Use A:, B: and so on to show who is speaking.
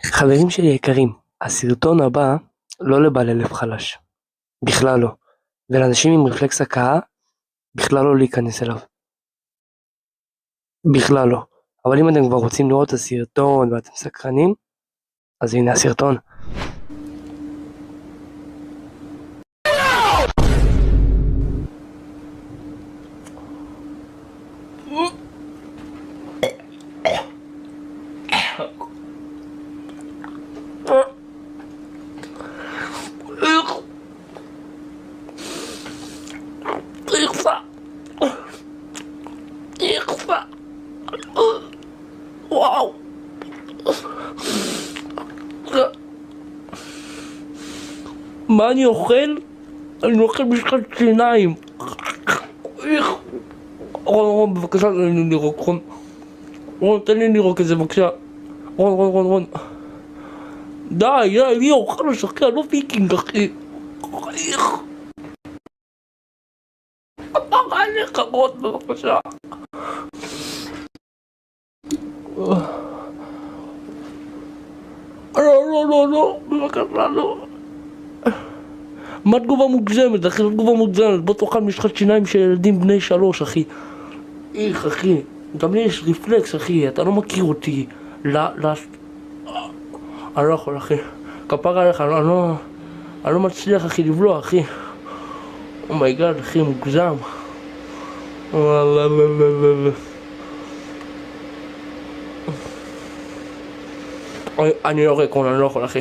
A: חברים שלי יקרים, הסרטון הבא לא לבעלי לב חלש, בכלל לא, ולאנשים עם רפלקס הקאה, בכלל לא להיכנס אליו, בכלל לא. אבל אם אתם כבר רוצים לראות את הסרטון ואתם סקרנים, אז הנה הסרטון. וואו, מה אני אוכל? אני אוכל משחת שיניים. רון, בבקשה, תן לי לירוק. רון, תן לי לירוק את זה, בבקשה. רון. די, אני אוכל לשחקה, לא ויקינג, אחי. מה לך, רון, בבקשה. לא, בבקשה, לא. מה תגובה מוגזמת, אחי? תגובה מוגזמת. בוא תאכל משחת שיניים של ילדים בני 3, אחי. אחי, גם לי יש רפלקס, אחי. אתה לא מכיר אותי. אני לא יכול, אחי. כפרה עליך, אני לא מצליח, אחי, לבלוע, אחי. אומייגאד, אחי, מוגזם. אני יורק, אני לא יכול, אחי.